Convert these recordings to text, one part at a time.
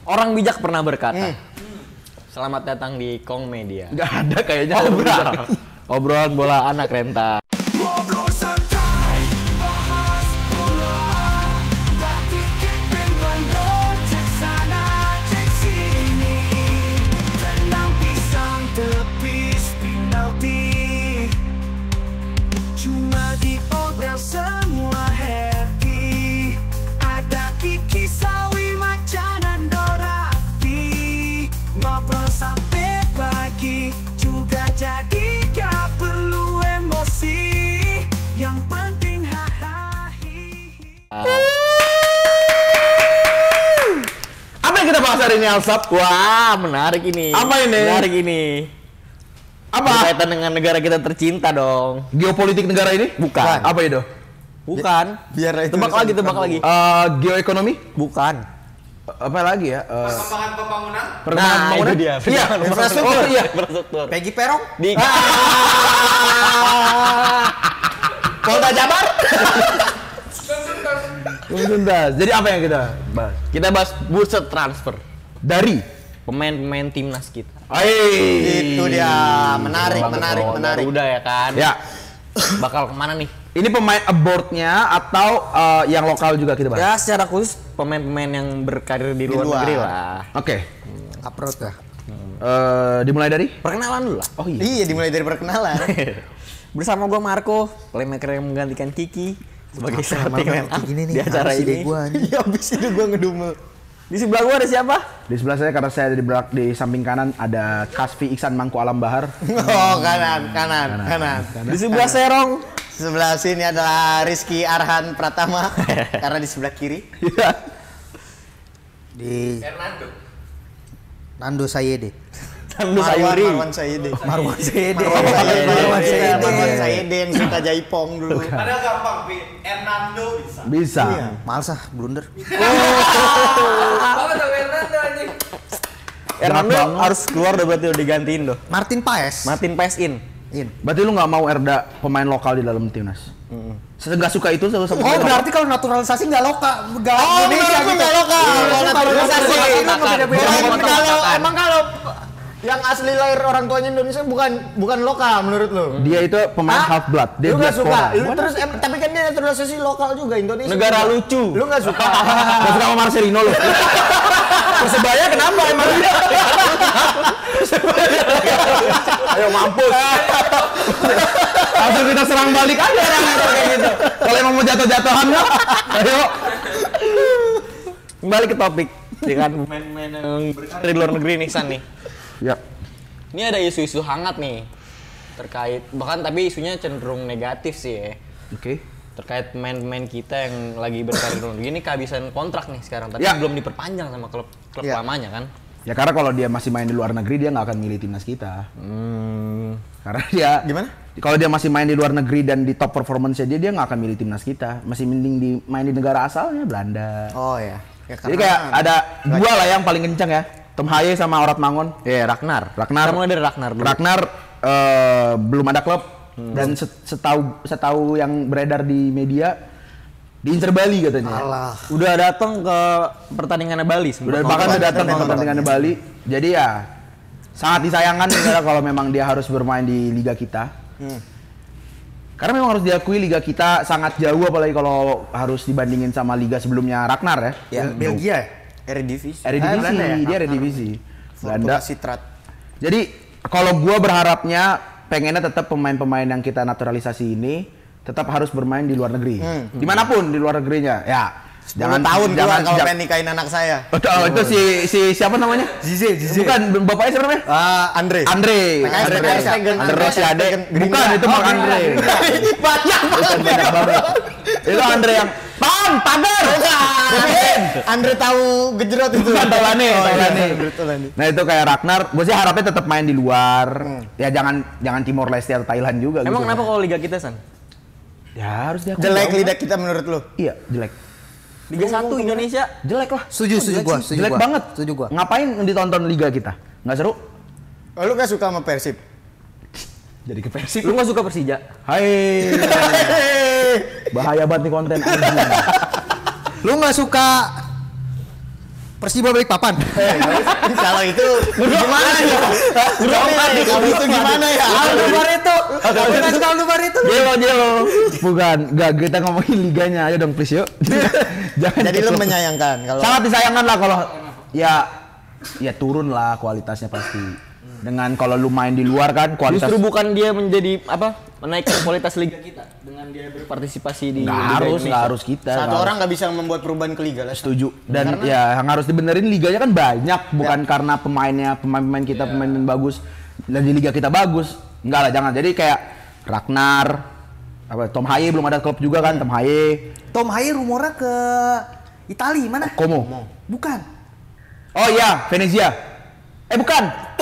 Orang bijak pernah berkata, selamat datang di Kong Media. Nggak ada kayaknya. Obrolan bola anak renta. Apa yang kita bahas hari ini, Alsap? Wah, menarik ini. Apa ini? Menarik ini. Apa? Berkaitan dengan negara kita tercinta dong. Geopolitik negara ini? Bukan. Apa itu? Bukan. Biar itu tebak lagi. Geoekonomi? Bukan. Apa lagi ya? Perkembangan pembangunan. Perkembangan pembangunan? Itu dia. Iya, infrastruktur. Oh, Iya. Infrastruktur. Peggy Perong. Di Polda Jabar? Tuntas. Jadi apa yang kita bahas? Kita bahas bursa transfer Dari pemain-pemain timnas kita. Itu dia. Menarik. Udah ya kan? Ya. Bakal kemana nih? Ini pemain abroad-nya atau yang lokal juga kita bahas? Ya secara khusus pemain-pemain yang berkarir di luar negeri lah. Oke. Upload lah. Dimulai dari? Perkenalan dulu lah. Oh iya. Iya, dimulai dari perkenalan. Bersama gue Marco, playmaker yang menggantikan Kiki sebagai starting line up Gini nih, di acara habis ide ini. gua, anjing. Iya, habis itu gua ngedumel. Di sebelah gue ada siapa? Di sebelah saya, karena saya di samping kanan ada Kasfi Iksan Mangku Alam Bahar. Oh, kanan. Di sebelah Serong. Sebelah sini adalah Rizky Arhan Pratama karena di sebelah kiri. Iya. Di Hernando. Nando Sayede. Nando Sayuri. Marwan Sayede. Marwan Sayede. Marwan Sayede yang suka jaipong dulu. Padahal gampang, Pi. Hernando bisa. Bisa. Iya, males ah, blunder. Banget sama Hernando anjing. Hernando harus keluar udah berarti udah digantiin doh. Martin Paes. Martin Paes in. Berarti lu nggak mau Erda pemain lokal di dalam timnas? Nggak suka itu selalu sama. Oh, berarti kalau naturalisasi nggak lokal, nggak Indonesia gitu. nggak lokal. Kalau naturalisasi, Emang kalau yang asli lahir orang tuanya Indonesia bukan lokal menurut lu? Dia itu pemain half blood. Dia Lu nggak suka? diaspora. Lu terus tapi kan dia naturalisasi lokal juga Indonesia. Negara juga. lucu. Lu nggak suka? Nggak suka sama Marcelino lu. Persebaya kenapa emang? Ayo mampus. Langsung kita serang balik aja orang itu kayak gitu. Kalau emang mau jatuh-jatuhan ya, ayo. Kembali ke topik. Dengan pemain-pemain yang berkarir di luar negeri nih San nih. Ya. Ini ada isu-isu hangat nih terkait, bahkan tapi isunya cenderung negatif sih ya. Oke. Terkait pemain-pemain kita yang lagi berkarir di luar negeri ini kehabisan kontrak nih sekarang, tapi Ya. belum diperpanjang sama klub Ya. lamanya kan. Ya karena kalau dia masih main di luar negeri dia nggak akan milih timnas kita. Karena dia Gimana? Kalau dia masih main di luar negeri dan di top performance-nya dia nggak akan milih timnas kita. Masih mending main di negara asalnya Belanda. Oh ya. Jadi kayak ada dua lah yang paling kencang ya. Tom Haye sama Orat Mangon. Ya, Ragnar. Ragnar. Kita mulai dari Ragnar dulu. Ragnar belum ada klub dan setahu yang beredar di media diincer Bali katanya. Alah. Udah datang ke pertandingannya Bali Udah bahkan udah datang ke pertandingan Bali. Jadi ya sangat disayangkan sebenarnya kalau memang dia harus bermain di liga kita. Karena memang harus diakui liga kita sangat jauh, apalagi kalau harus dibandingin sama liga sebelumnya Ragnar ya. Ya, Belgia ya? Eredivisie. Eredivisie, Belanda ya? dia Eredivisie. Belanda. Citrat. Jadi kalau gua berharapnya pengennya tetap pemain-pemain yang kita naturalisasi ini tetap harus bermain di luar negeri. Dimanapun di luar negerinya. Ya. Jangan tahun keluar kalau pengen nikahin anak saya. Oh, itu si siapa namanya? Zize. Bukan, bapaknya siapa namanya? Andre. Andre Rosiade. Bukan, itu Bang Andre. Ini banyak banget. Itu Andre yang Pader. Andre tahu gejrot itu. Bukan Taulane. Taulane. Nah, itu kayak Ragnar, gue sih harapnya tetap main di luar. Ya jangan Timor Leste atau Thailand juga Emang gitu. kenapa kalau liga kita San? Ya harus diakui. Jelek lidah kita menurut lu? Iya, jelek. Liga 1 Indonesia Jelek lah. Setuju gua. Jelek banget. Setuju gua. Ngapain ditonton liga kita? Nggak seru? Oh, lu gak suka sama Persib? Jadi ke Persib. Lu nggak suka Persija? Hai. Bahaya banget nih konten anjing. Lu nggak suka Persiba Balikpapan. Kalau itu gimana ya? Kalau itu gimana ya? Aldo Barreto. Gelo. Bukan, enggak kita ngomongin liganya aja dong please yuk. Jangan. Jadi lu menyayangkan kalau sangat disayangkan lah kalau ya turun lah kualitasnya pasti. Dengan kalau lu main di luar kan kualitas Justru bukan dia menjadi menaikkan kualitas liga kita dengan dia berpartisipasi di nggak harus kita. satu orang nggak bisa membuat perubahan ke liga lah. Setuju. Dan ya yang harus dibenerin liganya kan banyak, bukan karena pemain-pemain kita pemain bagus dan di liga kita bagus. Enggak lah, jangan. Jadi kayak Ragnar, Tom Haye belum ada klub juga kan, Tom Haye rumornya ke Itali mana? Como. Bukan. Oh iya, Venezia. Bukan.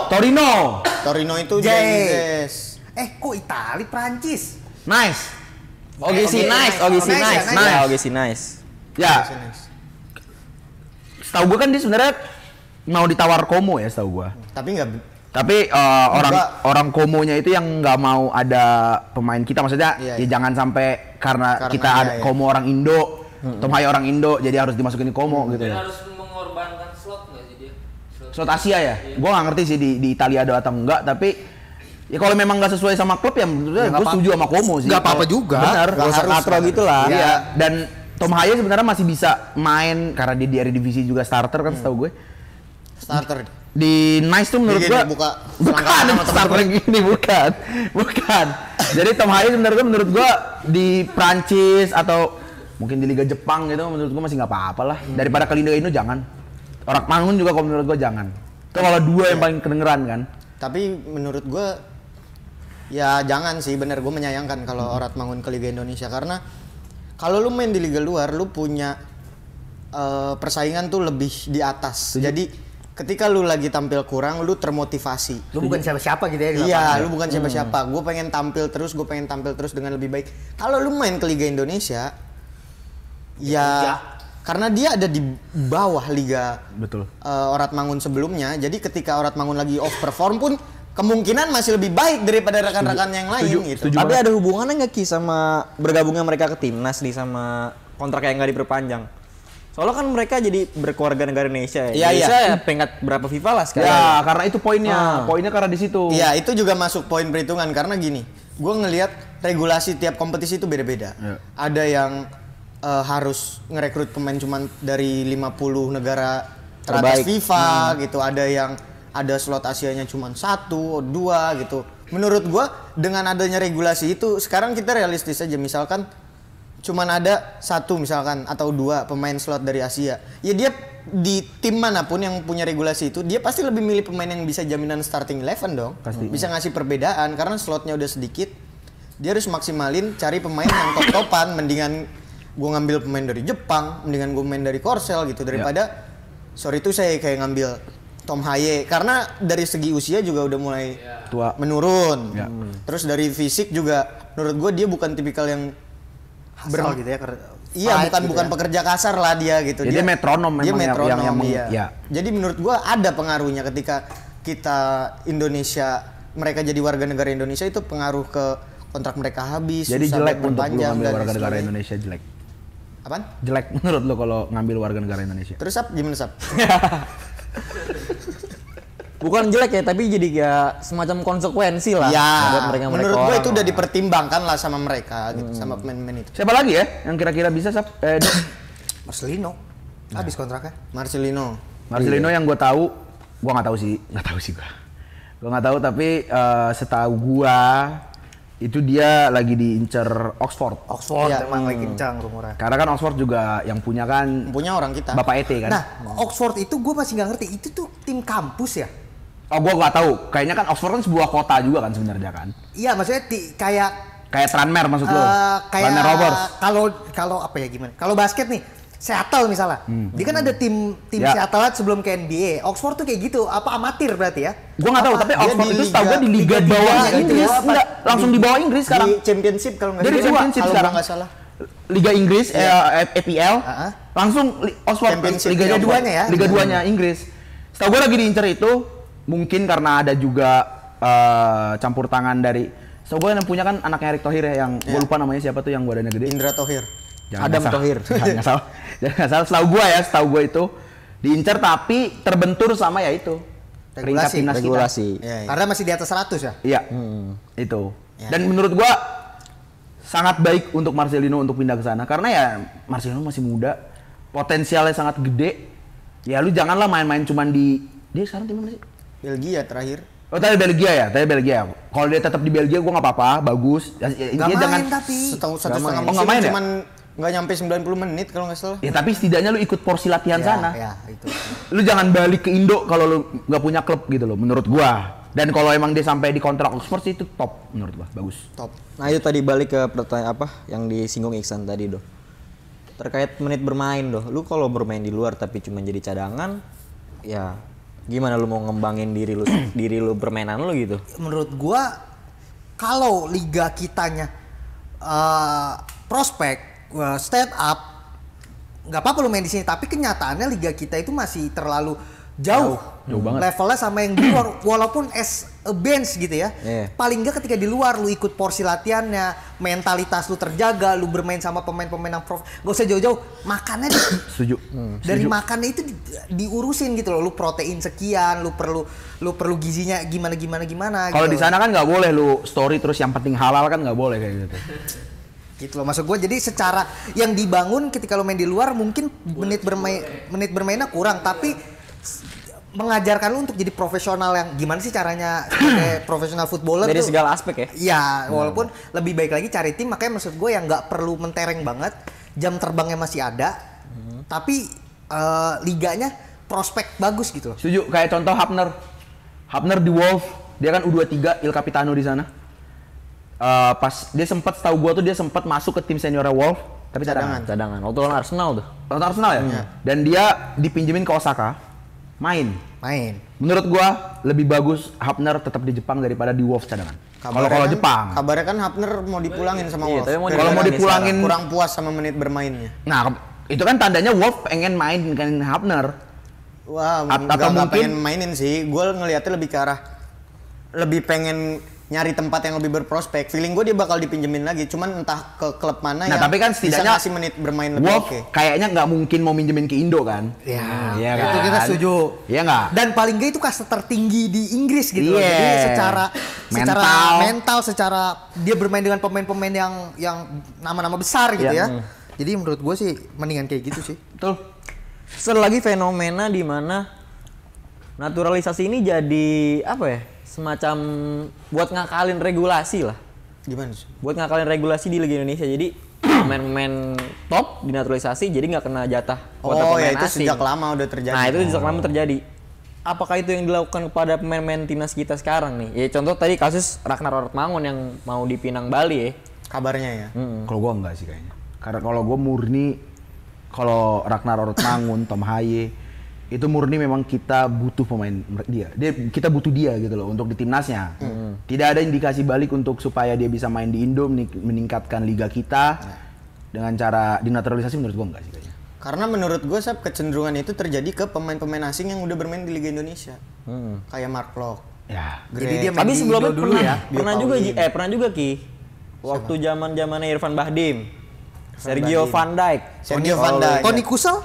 Torino itu Jazz. Kok Itali, Prancis? Nice. OGC nice. Ya. Setahu gua kan dia sebenarnya mau ditawar Como ya, setahu gua. Tapi orang Komonya itu yang nggak mau ada pemain kita, maksudnya ya jangan sampai karena kita ada Como orang Indo, Tom Haye orang Indo, jadi harus dimasukin di Como gitu ya. Harus mengorbankan slot nggak sih dia? Slot Asia ya? Gua nggak ngerti sih di Italia ada atau enggak, tapi ya kalau memang nggak sesuai sama klub ya menurut gue setuju sama Como sih. Nggak apa-apa juga. Benar. Nggak harus katro gitu lah. Iya. Dan Tom Haye sebenarnya masih bisa main karena dia di Eredivisie juga starter kan setahu gue. starter. Di Nice tuh menurut gua bukan starter gini, bukan. Jadi Tom Haye sebenarnya menurut gua di Prancis atau mungkin di Liga Jepang gitu menurut gua masih nggak apa-apa lah. Daripada ke Liga Indo jangan. Orang Mangun juga kalau menurut gua jangan. Itu kalau dua yang paling kedengeran kan. Tapi menurut gua ya jangan sih, bener gue menyayangkan kalau Orat Mangun ke Liga Indonesia karena kalau lu main di liga luar lu punya persaingan tuh lebih di atas. Jadi ketika lu lagi tampil kurang, lu termotivasi. Lu bukan siapa-siapa gitu ya? Iya, lu bukan siapa-siapa. Gue pengen tampil terus dengan lebih baik. Kalau lu main ke Liga Indonesia, ya karena dia ada di bawah Liga Orat Mangun sebelumnya. Jadi ketika Orat Mangun lagi off perform pun kemungkinan masih lebih baik daripada rekan-rekan yang lain gitu. Tapi ada hubungannya nggak Ki sama bergabungnya mereka ke timnas nih sama kontrak yang nggak diperpanjang? Soalnya kan mereka jadi berkeluarga negara Indonesia ya. Indonesia ya peringkat berapa FIFA lah sekarang. Ya, karena itu poinnya. Poinnya karena di situ. Iya, itu juga masuk poin perhitungan karena gini. Gue ngelihat regulasi tiap kompetisi itu beda-beda. Ya. Ada yang harus ngerekrut pemain cuma dari 50 negara teratas FIFA gitu. Ada yang ada slot Asianya cuma 1, 2 gitu. Menurut gue dengan adanya regulasi itu sekarang kita realistis aja, misalkan cuman ada 1 misalkan atau 2 pemain slot dari Asia, ya dia di tim manapun yang punya regulasi itu dia pasti lebih milih pemain yang bisa jaminan starting 11 dong. Pasti. Bisa ngasih perbedaan karena slotnya udah sedikit, dia harus maksimalin cari pemain yang top-topan. Mendingan gue ngambil pemain dari Jepang, mendingan gue main dari Korsel gitu daripada sorry itu saya kayak ngambil Tom Haye karena dari segi usia juga udah mulai tua menurun. Terus dari fisik juga menurut gue dia bukan tipikal yang gitu ya. Iya, bukan pekerja kasar lah dia gitu. Dia metronom memang. Dia metronom, iya. Jadi menurut gua ada pengaruhnya ketika kita Indonesia, mereka jadi warga negara Indonesia itu pengaruh ke kontrak mereka habis. Jadi jelek untuk lu ngambil dan warga negara Indonesia, jelek. Apaan? Jelek menurut lu kalau ngambil warga negara Indonesia. Terus gimana Sap? Bukan jelek ya, tapi jadi kayak semacam konsekuensi lah. Ya, menurut gua itu udah dipertimbangkan lah sama mereka, gitu, sama pemain-pemain itu. Siapa lagi ya yang kira-kira bisa Marcelino, habis kontraknya. Marcelino yang gua nggak tahu sih gua nggak tahu, tapi setahu gua itu dia lagi diincer Oxford ya, emang lagi kencang rumornya. Karena kan Oxford juga yang punya orang kita. Bapak Ete kan. Nah, Oxford itu gue masih nggak ngerti, itu tuh tim kampus ya? Oh, gue nggak tahu. Kayaknya kan Oxford kan sebuah kota juga kan sebenarnya kan. Iya, maksudnya kayak Tranmere maksud lo? Kayak Tranmere Rovers. Kalau apa ya gimana? Kalau basket nih, Seattle misalnya. Dia kan ada tim Seattle sebelum ke NBA. Oxford tuh kayak gitu, apa amatir berarti ya? Gue nggak tahu, tapi Oxford itu setahu gue di liga bawah Inggris. Enggak, langsung di bawah Inggris sekarang. Di Championship kalau nggak salah. Championship sekarang nggak salah. Liga Inggris, EPL, langsung Oxford Liga 2-nya ya. Liga 2-nya Inggris. Setahu gue lagi diincer itu, mungkin karena ada juga campur tangan dari. Setahu gue yang punya kan anaknya Erick Thohir ya, yang gue lupa namanya siapa tuh yang badannya gede. Indra Thohir. Adam Thohir. Jangan salah. Jangan salah. Setahu gua itu diincar tapi terbentur sama ya itu. Peringkat timnas regulasi. Kita. Karena masih di atas 100 ya? Iya. Itu. Dan menurut gua sangat baik untuk Marcelino untuk pindah ke sana karena ya Marcelino masih muda, potensialnya sangat gede. Ya lu janganlah main-main cuman dia sekarang tim mana sih? Belgia terakhir. Oh tadi Belgia ya, Kalau dia tetap di Belgia gua nggak apa-apa, bagus. Dia jangan tapi satu setengah musim main cuman nggak nyampe 90 menit kalau nggak salah. Ya tapi setidaknya lu ikut porsi latihan sana. Ya, itu. Lu jangan balik ke Indo kalau lu nggak punya klub gitu loh, menurut gua. Dan kalau emang dia sampai di kontrak Oxford sih itu top menurut gua, bagus. Top. Nah itu tadi balik ke pertanyaan apa yang disinggung Iksan tadi doh. Terkait menit bermain doh. Lu kalau bermain di luar tapi cuma jadi cadangan, ya gimana lu mau ngembangin diri lu permainan lu gitu? Menurut gua kalau liga kitanya prospek step up nggak apa-apa lu main di sini, tapi kenyataannya liga kita itu masih terlalu jauh banget levelnya sama yang di luar walaupun as a bench gitu ya. Paling nggak ketika di luar lu ikut porsi latihannya, mentalitas lu terjaga, lu bermain sama pemain-pemain yang prof, gak usah jauh-jauh makannya setuju. Dari makannya itu diurusin gitu loh, lu protein sekian, lu perlu gizinya gimana Kalau gitu. di sana kan nggak boleh lu story terus yang penting halal kan nggak boleh kayak gitu. Gitu loh maksud gue. Jadi secara yang dibangun ketika lo main di luar mungkin menit bermainnya kurang, tapi mengajarkan lo untuk jadi profesional yang gimana sih caranya sebagai profesional footballer dari tuh, segala aspek ya. Iya, walaupun lebih baik lagi cari tim, makanya maksud gue yang nggak perlu mentereng banget, jam terbangnya masih ada, tapi liganya prospek bagus gitu loh. Setuju, kayak contoh Hapner di Wolf, dia kan U23 Il Capitano di sana. Pas dia setahu gua tuh dia sempat masuk ke tim seniornya Wolf tapi cadangan. Waktu lawan Arsenal tuh. Lawan Arsenal ya? Dan dia dipinjemin ke Osaka main. Menurut gua lebih bagus Hapner tetap di Jepang daripada di Wolf cadangan. Kalau Jepang. Kabarnya kan Hapner mau dipulangin sama Wolf. Kalau mau dipulangin kurang puas sama menit bermainnya. Nah, itu kan tandanya Wolf pengen main kan Hapner. Wah, atau mungkin pengen mainin sih. Gue ngelihatnya lebih ke arah lebih pengen nyari tempat yang lebih berprospek. Feeling gue dia bakal dipinjemin lagi, cuman entah ke klub mana yang tapi kan setidaknya bisa ngasih menit bermain lebih Wolf kayaknya nggak mungkin mau minjemin ke Indo kan? Iya kan? Itu kita setuju. Iya nggak? Dan paling nggak itu kasta tertinggi di Inggris gitu. Jadi secara mental, secara dia bermain dengan pemain-pemain yang nama-nama besar gitu ya. Jadi menurut gue sih mendingan kayak gitu sih. Betul. Satu lagi fenomena di mana naturalisasi ini jadi apa ya? Semacam buat ngakalin regulasi lah. Gimana sih? Buat ngakalin regulasi di Liga Indonesia. Jadi pemain-pemain top dinaturalisasi jadi nggak kena jatah kuota pemain itu asing. sejak lama udah terjadi. Nah, itu sejak lama terjadi. Apakah itu yang dilakukan kepada pemain-pemain timnas kita sekarang nih? Ya contoh tadi kasus Ragnar Ortmangun yang mau dipinang Bali ya. Kabarnya ya. Kalau gua enggak sih kayaknya. Karena kalau gua murni kalau Ragnar Ortmangun, Tom Haye itu murni memang kita butuh pemain dia. Kita butuh dia gitu loh untuk di timnasnya. Tidak ada indikasi balik untuk supaya dia bisa main di Indo meningkatkan liga kita dengan cara dinaturalisasi menurut gua enggak sih kayaknya. Karena menurut gue kecenderungan itu terjadi ke pemain-pemain asing yang udah bermain di Liga Indonesia. Kayak Mark Locke. Ya. Jadi dia main tapi di sebelumnya Indo dulu ya. pernah juga Ki. Waktu zaman-zamannya Irfan Bahdim. Sergio Van Dijk. Toni Kusel.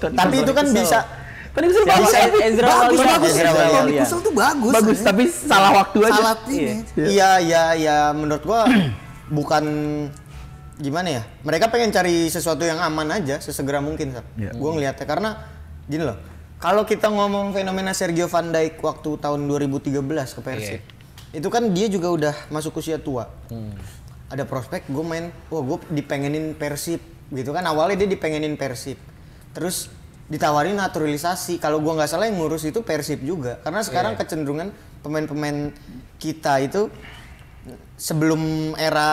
Tapi itu kan bisa. Toni Kusel bagus. Bagus. Toni Kusel tuh bagus. Bagus, tapi salah waktu aja. Salah ini. Iya, menurut gua bukan gimana ya? Mereka pengen cari sesuatu yang aman aja, sesegera mungkin, Gua ngeliatnya karena gini loh. Kalau kita ngomong fenomena Sergio Van Dijk waktu tahun 2013 ke Persib. Itu kan dia juga udah masuk usia tua. Ada prospek gue main, gue dipengenin Persib gitu kan, awalnya dia dipengenin Persib, terus ditawarin naturalisasi. Kalau gue nggak salah yang ngurus itu Persib juga, karena sekarang kecenderungan pemain-pemain kita itu sebelum era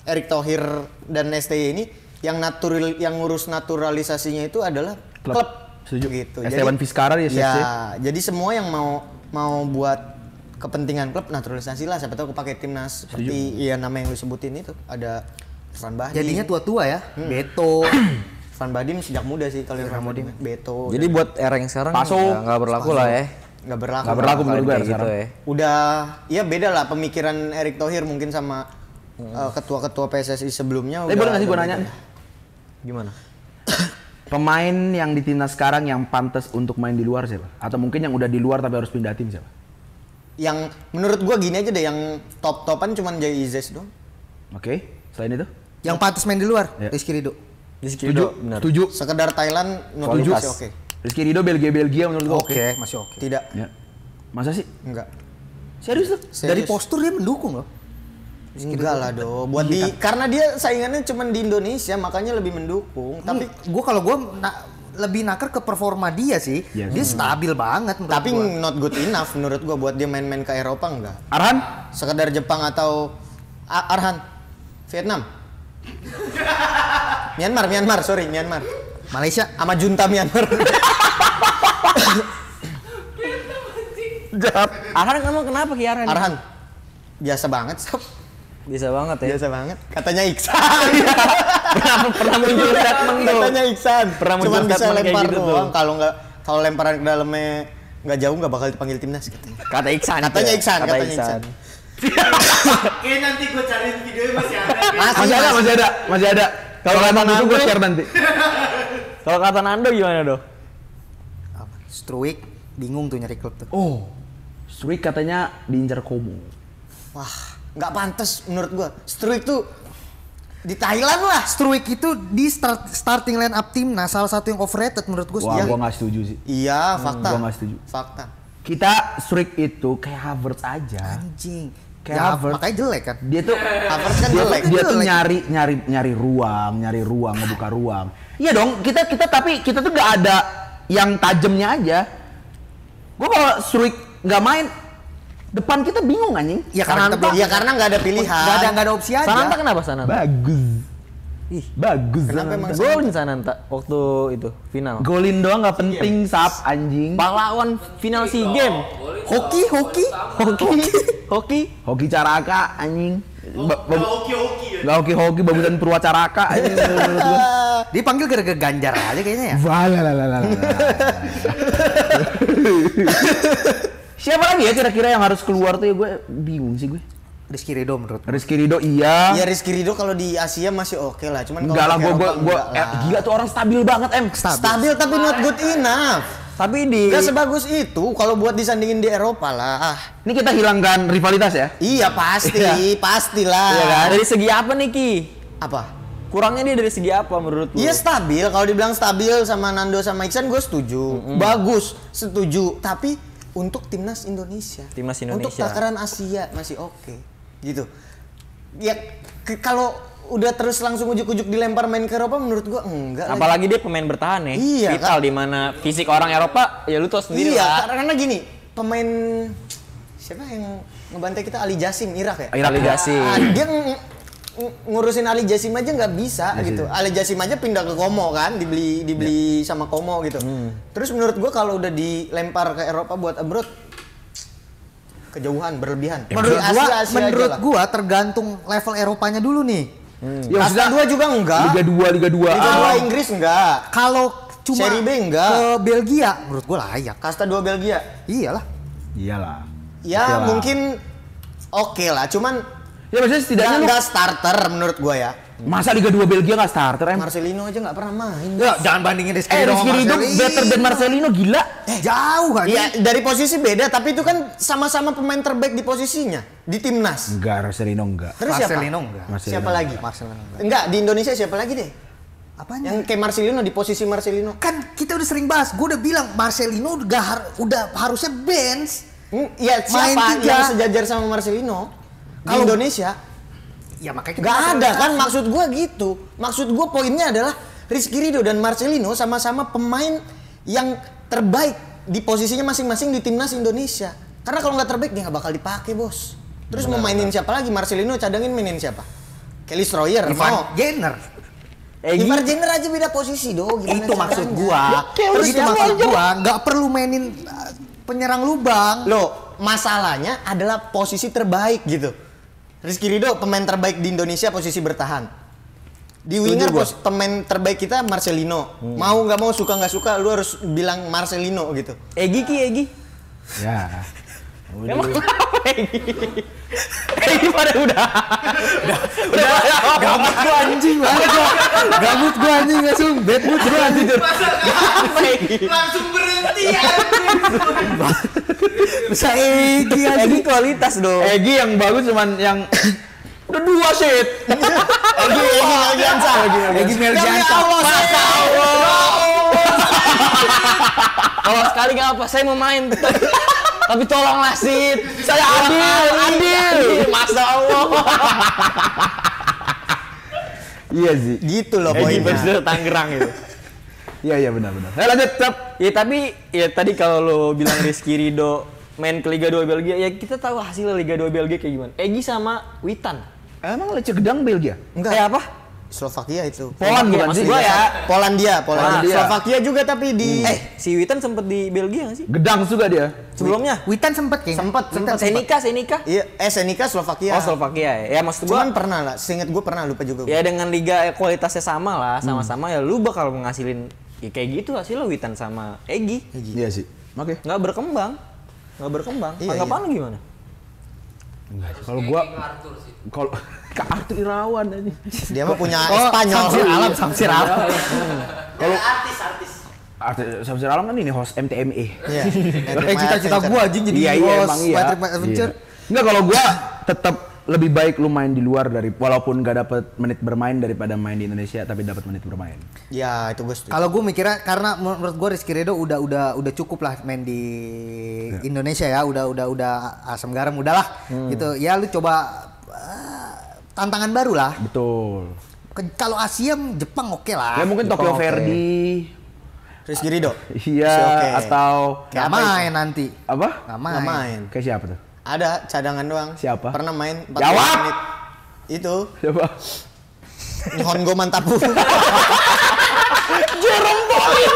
Erick Thohir dan STY ini yang ngurus naturalisasinya itu adalah klub gitu. Esteban Vizcarra ya, jadi semua yang mau buat kepentingan klub naturalisasi lah, siapa tahu kepake timnas seperti nama yang lu sebutin itu ada Irfan Bahdim. Jadinya tua-tua ya. Beto. Irfan Bahdim sejak muda sih kalau Irfan Bahdim. Beto. Jadi buat era yang sekarang nggak berlaku lah ya. Nggak berlaku menurut gue gitu ya. Udah ya beda lah pemikiran Erick Thohir mungkin sama ketua-ketua PSSI sebelumnya. Boleh nggak sih gue nanya? Gimana? Pemain yang di timnas sekarang yang pantas untuk main di luar siapa? Atau mungkin yang udah di luar tapi harus pindah tim siapa? Yang menurut gua gini aja deh, yang top-topan cuman Jay Izes dong. Oke, selain itu? Yang pantas main di luar, Ya. Rizky Ridho. Setuju. Sekedar Thailand menurut Setuju. gua sih oke. Rizky Ridho Belgia menurut gua Oke, masih oke. Tidak. Ya. Masa sih? Enggak. Serius tuh? Dari postur dia mendukung loh. Enggak lah do. Buat karena dia saingannya cuman di Indonesia makanya lebih mendukung. Tapi Gue lebih naker ke performa dia sih. Yes. Dia stabil banget menurut tapi gua. not good enough menurut gua buat dia main-main ke Eropa enggak. Arhan? Sekedar Jepang atau Arhan Vietnam. Myanmar, sorry Myanmar. Malaysia. Sama junta Myanmar. Arhan kamu kenapa Ki Arhan? Arhan. Biasa banget, Sob. Bisa banget ya. Biasa banget. Katanya Iksan. pernah muncul statement tuh. Katanya Iksan. Pernah muncul Cuman bisa statement kayak lempar gitu tuh. doang. Kalau lemparan ke dalamnya nggak jauh nggak bakal dipanggil timnas katanya. Kata Iksan. Katanya itu ya? Iksan, Kata katanya Iksan. Oke, nanti gue cariin videonya masih ada. Masih ada. Kalau kata itu gue share nanti. Kalau kata Nando gimana, Do? Struik bingung tuh nyari klub tuh. Oh, Struik katanya diincar Como. Wah, nggak pantas menurut gua. Struik tuh di Thailand lah. Struik itu di starting line up timnas salah satu yang overrated menurut gue. Wah, gua nggak setuju sih. Iya, fakta. Gua nggak setuju. Fakta. Kita Struik itu kayak Havertz aja. Anjing. Kayak Ya, Havertz. makanya jelek kan. Dia tuh Havertz kan dia, jelek. dia tuh Jelek. nyari ruang, ngebuka ruang. Iya dong, tapi kita tuh nggak ada yang tajamnya aja. Gua kalau Struik nggak main, depan kita bingung anjing. Ya karena kita Ya karena nggak ada pilihan. nggak ada opsi aja. Sananta kenapa Sananta? Bagus. Ih, Bagus. Kenapa emang golin Sananta waktu itu final. Golin doang nggak penting, sap anjing. Pahlawan final SEA Games. Hoki. Hoki Caraka anjing. Hoki-hoki ya. Gak hoki bagusan Purwacaraka anjing. menurut gua. Dipanggil gara-gara Ganjar aja kayaknya ya. Valalalala. Siapa lagi ya kira-kira yang harus keluar tuh ya, gue bingung sih gue. Rizky Ridho menurut gue. Rizky Ridho iya. Ya Rizky Ridho kalau di Asia masih oke lah. Cuman Enggak lah, kalau ke Eropa gue enggak lah. gila tuh orang stabil banget Stabil tapi not good enough. Tapi di Gak sebagus itu kalau buat disandingin di Eropa lah. Ini kita hilangkan rivalitas ya. Iya pasti, pastilah. Iya kan? dari segi apa nih Ki? Apa? Kurangnya dia dari segi apa menurut lu? Iya stabil. Kalau dibilang stabil sama Nando sama Iksan gue setuju. Bagus, setuju. Tapi untuk timnas Indonesia. Timnas Untuk Indonesia. takaran Asia masih oke. Gitu. Ya kalau udah terus langsung ujuk-ujuk dilempar main ke Eropa menurut gua enggak lah. Apalagi dia pemain bertahan ya. Iya, Vital di mana fisik orang Eropa ya lu tau sendiri Iya, lah. karena gini, pemain siapa yang ngebantai kita Ali Jasim Irak ya? Ali Jasim. Dia ngurusin Ali Jasim aja nggak bisa gitu. Ali Jasim aja pindah ke Como kan, dibeli sama Como gitu. Terus menurut gua kalau udah dilempar ke Eropa buat abroad kejauhan berlebihan. Menurut Di gua, Asia aja lah. tergantung level Eropanya dulu nih. Ya Kasta 2 juga enggak. Liga 2. Liga 2 Inggris enggak. Kalau cuma Serie B enggak. ke Belgia, menurut gua layak. Kasta 2 Belgia. Iyalah. Iyalah. Ya Oke lah. mungkin oke lah, cuman Ya maksudnya setidaknya lu enggak starter menurut gua ya. masa Liga 2 Belgia nggak starter em? Marcelino aja nggak pernah main. Ya, jangan bandingin Rizky Ridho Rizky sama Ridho Marcelino. better than Marcelino gila. Jauh kan? Iya, dari posisi beda, tapi itu kan sama-sama pemain terbaik di posisinya di timnas. Enggak, Marcelino enggak. Terus Marcelino siapa? enggak. Marcelino Siapa lagi? Marcelino enggak. Enggak, di Indonesia siapa lagi deh? Apanya? Yang kayak Marcelino di posisi Marcelino. Kan kita udah sering bahas, gue udah bilang Marcelino udah harusnya bench. Iya, Main siapa tiga. yang sejajar sama Marcelino di Kalau- Indonesia? Ya makanya Nggak ada kan, maksud gua gitu. Maksud gua poinnya adalah Rizky Ridho dan Marcelino sama-sama pemain yang terbaik di posisinya masing-masing di timnas Indonesia. Karena kalau nggak terbaik dia nggak bakal dipakai bos. Terus mau mainin siapa lagi? Marcelino cadangin mainin siapa? Kelly Stroyer, Ivan mau. Jenner. Ivar Jenner aja beda posisi dong. Itu maksud gua. Ya, Terus itu maksud gua, nggak perlu mainin penyerang lubang. Loh, masalahnya adalah posisi terbaik gitu. Rizky Ridho pemain terbaik di Indonesia posisi bertahan. Di winger pemain terbaik kita Marcelino. Mau nggak mau suka nggak suka lu harus bilang Marcelino gitu. Egi Ki Egi. Ya. Emang kenapa Egi pada udah Gabut gua anjing banget gua. Gabut gua anjing langsung bad mood gua anjing. Langsung berhenti ya. Bisa Egi anjing. Egi kualitas dong. Egi yang bagus cuman yang udah 2 set. Egi Melgiansa. Egi Melgiansa. Masa kalau sekali nggak apa, saya mau main. Tapi tolonglah Sid, saya adil. Masa Allah. Iya sih. Gitu loh Egi poinnya. versus Tangerang itu. Iya benar. Lanjut, Cap. Ya tapi ya tadi kalau lo bilang Rizky Ridho main ke Liga 2 Belgia, ya kita tahu hasilnya Liga 2 Belgia kayak gimana. Egi sama Witan. Emang Lecce Gedang Belgia? Enggak. apa? Slovakia itu. Poland bukan maksud sih? gua ya. Polandia. Polandia. Slovakia juga tapi di Si Witan sempet di Belgia nggak sih? Gedang juga dia. Sebelumnya? Witan sempet kayaknya. Sempat. Senika. Iya, Senika Slovakia. Oh Slovakia ya. Ya maksud gua Cuman pernah lah, seinget gue pernah, lupa juga. ya dengan liga kualitasnya sama lah, sama-sama ya lu bakal menghasilin ya kayak gitu hasilnya Witan sama Egi. Iya sih. Oke. Nggak berkembang. Iya, Tanggapan lu gimana? Enggak sih. Kalau gua kalau Kak Arthur Irawan aja. Dia mah punya Spanyol. Samsir Alam. Kalau Artis. Samsir Alam kan ini host MTME. Iya. Cita-cita gua anjing jadi Emang host iya. My Trip My Adventure. Enggak, kalau gua tetap lebih baik lu main di luar dari walaupun gak dapet menit bermain daripada main di Indonesia tapi dapat menit bermain. Ya, itu gue setuju. Kalau gue mikirnya karena menurut gue Rizky Ridho udah cukup lah main di Indonesia ya, udah asam garam udahlah gitu. Ya lu coba tantangan baru lah. Betul. Kalau Asia Jepang oke lah. Ya mungkin Tokyo oke. Verde. Rizky Ridho. Iya, Oke. atau Gak main nanti. apa? Gak Nggak main. main. Kayak siapa tuh? Ada cadangan doang. Siapa? Pernah main 40 Jawab! menit. Itu Siapa? Nihongo Mantapu. Jerome Boyne.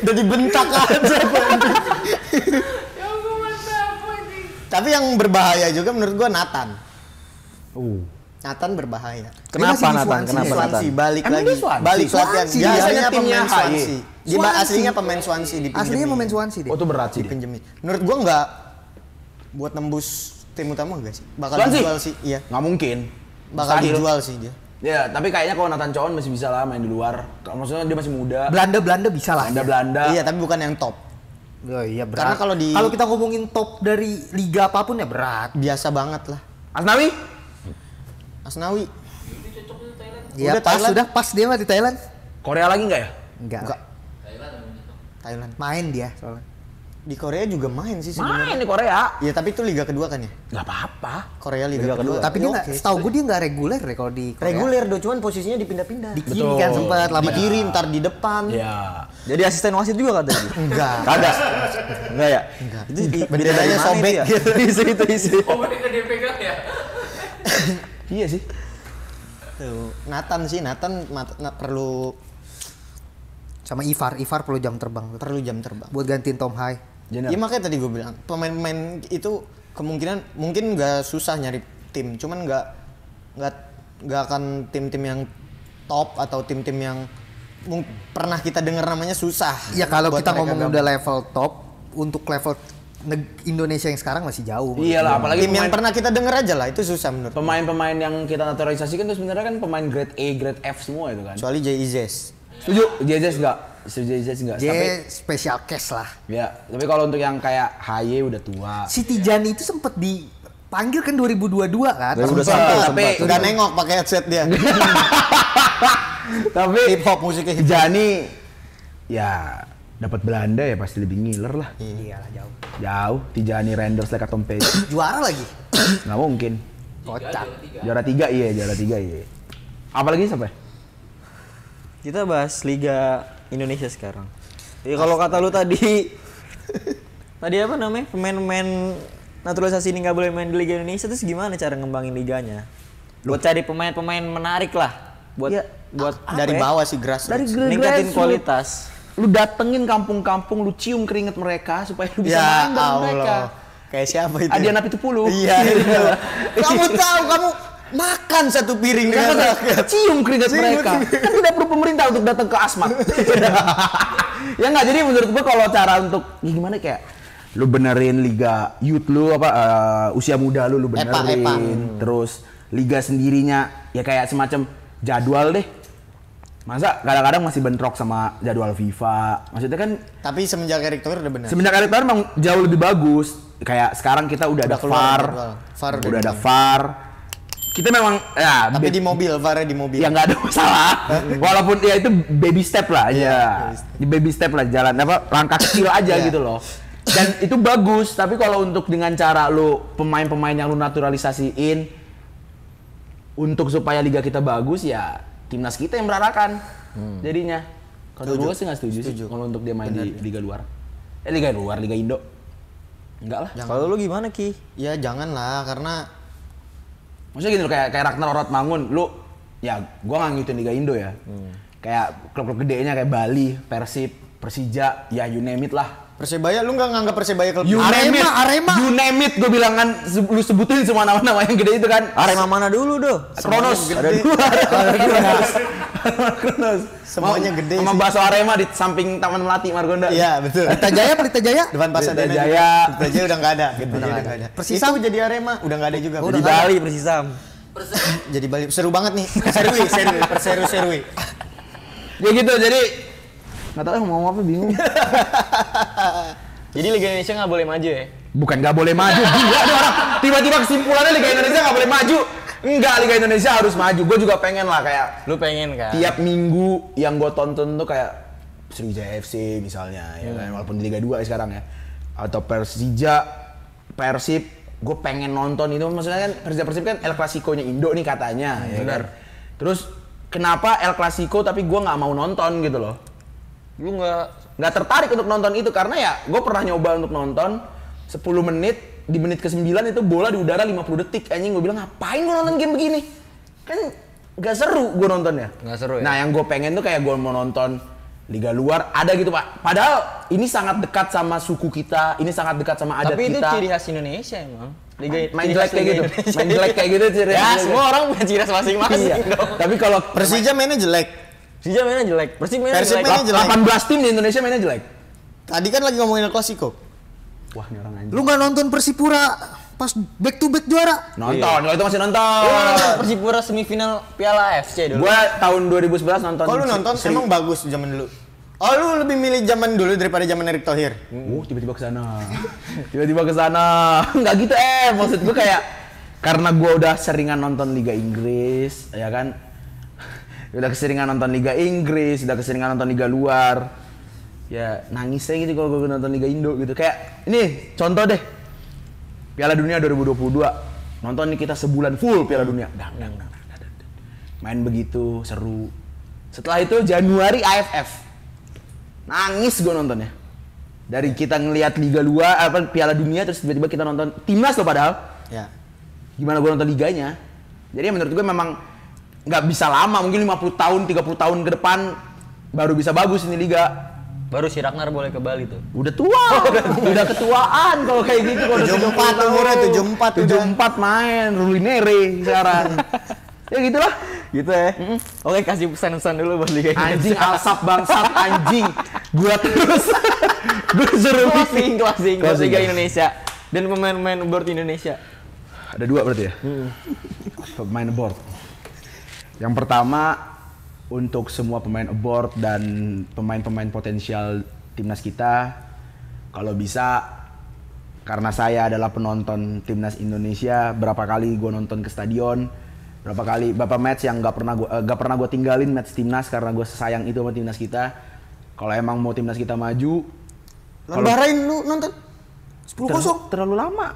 Udah dibentak aja. Tapi yang berbahaya juga menurut gua Nathan. Nathan berbahaya. Kenapa masih di Nathan? Swansea. Kenapa Swansea Nathan? balik Emang lagi. dia Swansea? Balik latihan. Swansea, Biasanya biasanya timnya pemain HY. Swansea. Swansea. Aslinya pemain Swansea dipinjemin. Aslinya pemain Swansea deh. Oh, itu berat sih dia. Dipinjemin. Menurut gua enggak buat nembus tim utama enggak sih? Bakal Swansea? dijual sih. Iya. Nggak mungkin. Bakal Mustahil. dijual sih dia. Ya, tapi kayaknya kalau Nathan Cowan masih bisa lah main di luar. Maksudnya dia masih muda. Belanda bisa lah. Belanda. Iya, tapi bukan yang top. Oh, iya berat. Karena kalau di- kalau kita ngomongin top dari liga apapun ya berat. Biasa banget lah. Asnawi? Asnawi. Iya Udah pas Thailand. sudah pas dia mah di Thailand. Korea lagi nggak ya? Enggak. Enggak. Thailand. Main dia soalnya. Di Korea juga main sih sebenarnya. Main di Korea. Iya, tapi itu liga kedua kan ya? Nggak apa-apa. Korea liga, kedua. Tapi dia Ya, nggak, oke. setahu gue dia nggak reguler deh kalau di Korea. reguler do, cuman posisinya dipindah-pindah. Di kiri Betul. kan sempat lama Di kiri, ntar di depan. Ya. Jadi asisten wasit juga katanya. Enggak. Kagak. Enggak ya? Enggak. Itu Benderanya sobek ya? gitu. Isu. Oh, mereka dia pegang ya. Iya sih. Tuh, Nathan sih, perlu sama Ivar perlu jam terbang jam terbang. buat gantiin Tom Hai. Iya, makanya tadi gue bilang pemain-pemain itu kemungkinan mungkin nggak susah nyari tim, cuman nggak akan tim-tim yang top atau tim-tim yang pernah kita dengar namanya susah. Ya kalau buat kita mereka ngomong gabung. udah level top, untuk level Indonesia yang sekarang masih jauh. Iyalah, apalagi tim yang pernah kita dengar aja lah itu susah menurut. pemain-pemain yang kita naturalisasikan itu sebenarnya kan pemain grade A, grade F semua itu kan. Kecuali Jay Izes. Setuju? JJS enggak? Setuju JJS enggak? Dia special case lah. Ya, tapi kalau untuk yang kayak HY udah tua. Si Tijani itu sempat dipanggil kan 2022 kan? 2021, Tapi sempat. udah nengok pakai headset dia. Tapi Hip hop, musiknya hip hop. Tijani ya dapat Belanda ya pasti lebih ngiler lah. Iyalah jauh. Jauh, Tijani Renders like Tom Page. Juara lagi. Nggak mungkin. Kocak. Juara 3 iya. Apalagi siapa ya? Kita bahas Liga Indonesia sekarang. Ya kalau kata lu tadi apa namanya? Pemain-pemain naturalisasi ini nggak boleh main di Liga Indonesia, terus gimana cara ngembangin liganya? Buat cari pemain-pemain menarik lah. Buat Ya, buat Dari apa ya? bawah sih grassroots. Dari Ningkatin grassroots. kualitas. Lu datengin kampung-kampung, lu cium keringet mereka supaya lu bisa Ya main bareng mereka. Allah. Kayak siapa itu? Adiana Pitupulu. Iya itu. Kamu tahu kamu makan satu piring dengan rakyat. Cium keringat mereka. Kan tidak perlu pemerintah untuk datang ke Asmat. Ya nggak, jadi menurut gua kalau cara untuk ya gimana kayak lu benerin liga youth lu usia muda lu benerin. EPA. Terus liga sendirinya ya kayak semacam jadwal deh. Masa kadang-kadang masih bentrok sama jadwal FIFA. Maksudnya kan Tapi semenjak Erick Thohir udah benar. semenjak Erick Thohir memang jauh lebih bagus. Kayak sekarang kita udah ada keluar VAR. jadwal. VAR Udah ada VAR. Kita memang ya Tapi di mobil, VAR-nya di mobil. ya nggak ada masalah. Walaupun ya itu baby step lah ya. Di baby step lah jalan langkah kecil aja Iya. gitu loh. Dan itu bagus, tapi kalau untuk dengan cara lu pemain-pemain yang lu naturalisasiin untuk supaya liga kita bagus ya timnas kita yang berarakan jadinya. Kalau gue sih nggak setuju sih kalau untuk dia main di liga luar. Liga Indo. Enggak lah. Kalau lu gimana Ki? Ya jangan lah, karena Maksudnya gini loh, kayak Ragnar Orotmangun, lu ya gua nggak ngikutin Liga Indo ya. Kayak klub-klub gedenya kayak Bali, Persib, Persija, ya you name it lah. Persebaya, lu nggak nganggap Persebaya klub You name it, you name it, gue bilang kan, lu sebutin semua nama-nama yang gede itu kan. Arema mana dulu doh? Kronos, gede. ada dua. Kronos. Semuanya gede Sama sih. bakso Arema di samping Taman Melati Margonda. Iya betul. Pelita Jaya. Depan Pasadena. Pelita Jaya. Pelita Jaya udah nggak ada. Pelita Jaya udah nggak ada. Persisam Itu jadi Arema udah nggak ada juga. Di Bali Persisam. Jadi Bali seru banget nih. Serui. Ya gitu, jadi nggak tahu mau ngomong apa, bingung. Jadi Liga Indonesia nggak boleh maju ya? Bukan nggak boleh maju, gila ada orang tiba-tiba kesimpulannya Liga Indonesia nggak boleh maju. Enggak, Liga Indonesia harus maju. Gue juga pengen lah kayak Lu pengen kan? tiap minggu yang gue tonton tuh kayak Sriwijaya FC misalnya, ya kan, walaupun di Liga 2 ya sekarang ya, atau Persija, Persib, gue pengen nonton itu. Maksudnya kan Persib kan El Clasico-nya Indo nih katanya, ya kan. Terus kenapa El Clasico tapi gue nggak mau nonton gitu loh? Lu Nggak tertarik untuk nonton itu karena ya gue pernah nyoba untuk nonton 10 menit, di menit ke-9 itu bola di udara 50 detik, anjing. Gue bilang ngapain gue nonton game begini, kan nggak seru gue nontonnya. Nggak seru ya? Nah yang gue pengen tuh kayak gue mau nonton liga luar ada gitu pak, padahal ini sangat dekat sama suku kita, ini sangat dekat sama adat Tapi itu kita. ciri khas Indonesia emang. Main jelek kayak gitu, main jelek kayak gitu ciri Ya, khas semua orang punya ciri khas masing-masing Iya. dong. Tapi kalau Persija mainnya jelek. Persija mainnya jelek, Persib mainnya Persib jelek. mainnya jelek. 18 tim di Indonesia mainnya jelek. Tadi kan lagi ngomongin El Clasico. Wah ini orang anjing. Lu nggak nonton Persipura pas back to back juara? Nonton, kalau itu masih nonton. Lu nonton Persipura semifinal Piala AFC dulu. Gua tahun 2011 nonton. Kalau lu nonton emang bagus zaman dulu. Oh lu lebih milih zaman dulu daripada zaman Erick Thohir. Tiba-tiba ke sana. Tiba-tiba ke sana. Enggak gitu maksud gua kayak karena gua udah seringan nonton Liga Inggris, ya kan? Udah keseringan nonton Liga Inggris, udah keseringan nonton Liga luar. Ya nangis aja gitu kalau gua nonton Liga Indo gitu. Kayak ini contoh deh. Piala Dunia 2022. Nonton nih kita sebulan full Piala Dunia. Dang. Main begitu seru. Setelah itu Januari AFF. Nangis gue nontonnya. Dari kita ngelihat Liga luar, Piala Dunia, terus tiba-tiba kita nonton timnas loh padahal. Ya. Gimana gue nonton liganya? Jadi menurut gue memang nggak bisa lama, mungkin 50 tahun, 30 tahun ke depan baru bisa bagus ini liga. Baru si Ragnar boleh ke Bali tuh. Udah tua, udah ketuaan kalau kayak gitu. 74 umurnya, 74 udah. 74 main, Rulinere sekarang. Ya gitulah. Gitu ya. Oke, kasih pesan-pesan dulu buat Liga Anjing Indonesia. alsap bangsat anjing. Gua terus gua suruh Closing buat Closing, Liga ya. Indonesia dan pemain-pemain board Indonesia. Ada dua berarti ya? Pemain aboard. Yang pertama untuk semua pemain aboard dan pemain-pemain potensial timnas kita, kalau bisa, karena saya adalah penonton timnas Indonesia, berapa kali gue nonton ke stadion, berapa match yang gak pernah gue tinggalin match timnas karena gue sayang itu sama timnas kita. Kalau emang mau timnas kita maju, Bahrain lu nonton? 10-0. terlalu lama.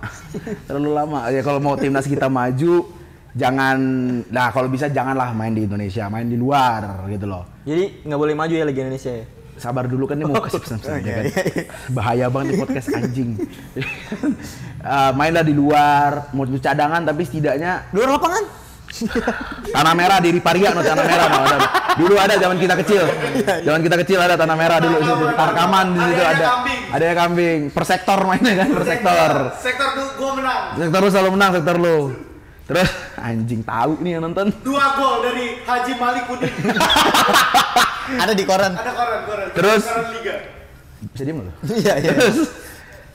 Terlalu lama. Ya kalau mau timnas kita maju, jangan, nah kalau bisa janganlah main di Indonesia, main di luar gitu loh. Jadi nggak boleh maju ya Liga Indonesia ya? Sabar dulu kan, dia mau kasih pesan-pesan ya kan. Bahaya banget di podcast anjing. Mainlah di luar, mau itu cadangan tapi setidaknya Luar lapangan? tanah merah di Riparia, no tanah merah no, ada. Dulu ada zaman kita kecil. Zaman kita kecil ada tanah merah dulu di situ. Tarkaman di situ ada. Ada yang kambing. Per sektor mainnya kan, per sektor. Sektor tuh gua menang. Sektor lu selalu menang, sektor lu. Terus anjing tahu nih yang nonton. 2 gol dari Haji Malik Udin. Ada di koran. Ada koran. Terus? Koran Liga. Bisa diem lu? Iya.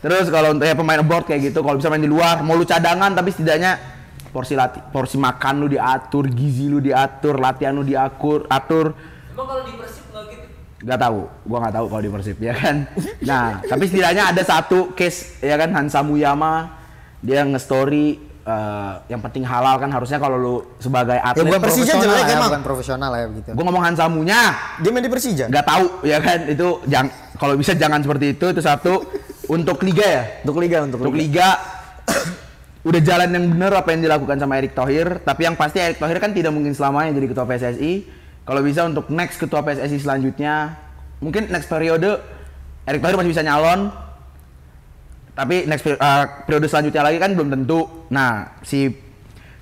Terus kalau untuk ya pemain abroad kayak gitu, kalau bisa main di luar, mau lu cadangan tapi setidaknya porsi makan lu diatur, gizi lu diatur, latihan lu atur. Emang kalau di Persib nggak gitu? Gak tahu, gua nggak tahu kalau di Persib ya kan. Nah, tapi setidaknya ada satu case ya kan, Hansa Muyama dia nge-story yang penting halal kan, harusnya kalau lu sebagai atlet. bukan Persija jelek ya, emang. bukan profesional ya begitu. Gua ngomong Hansa Munya, Dia main di Persija. nggak tahu ya kan, itu kalau bisa jangan seperti itu satu. Untuk liga ya, Untuk liga udah jalan yang bener apa yang dilakukan sama Erick Thohir, tapi yang pasti Erick Thohir kan tidak mungkin selamanya jadi ketua PSSI. Kalau bisa untuk next ketua PSSI selanjutnya, mungkin next periode Erick Thohir masih bisa nyalon, tapi next periode selanjutnya lagi kan belum tentu. Nah, si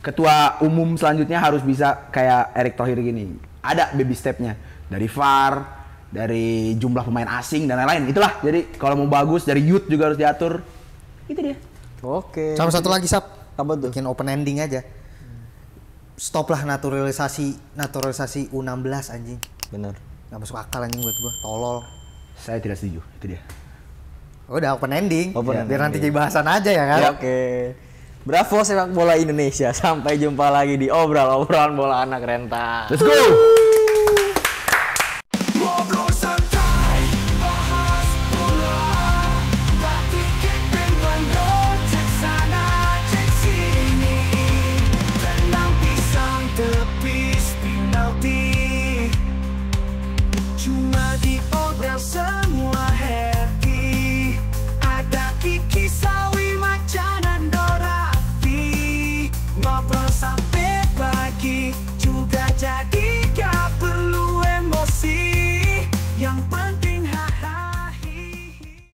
ketua umum selanjutnya harus bisa kayak Erick Thohir gini, ada baby stepnya dari VAR, dari jumlah pemain asing dan lain-lain. Itulah, jadi kalau mau bagus dari youth juga harus diatur. Itu dia. Oke. Sama satu lagi Sap, Apa tuh? bikin open ending aja. Stoplah naturalisasi U16 anjing. Bener. Gak masuk akal anjing buat gua, tolol. Saya tidak setuju, itu dia. Udah open ending. Open Biar nanti ending. jadi bahasan aja ya kan. Ya, oke. Bravo sepak bola Indonesia. Sampai jumpa lagi di obrolan bola anak rentan. Let's go!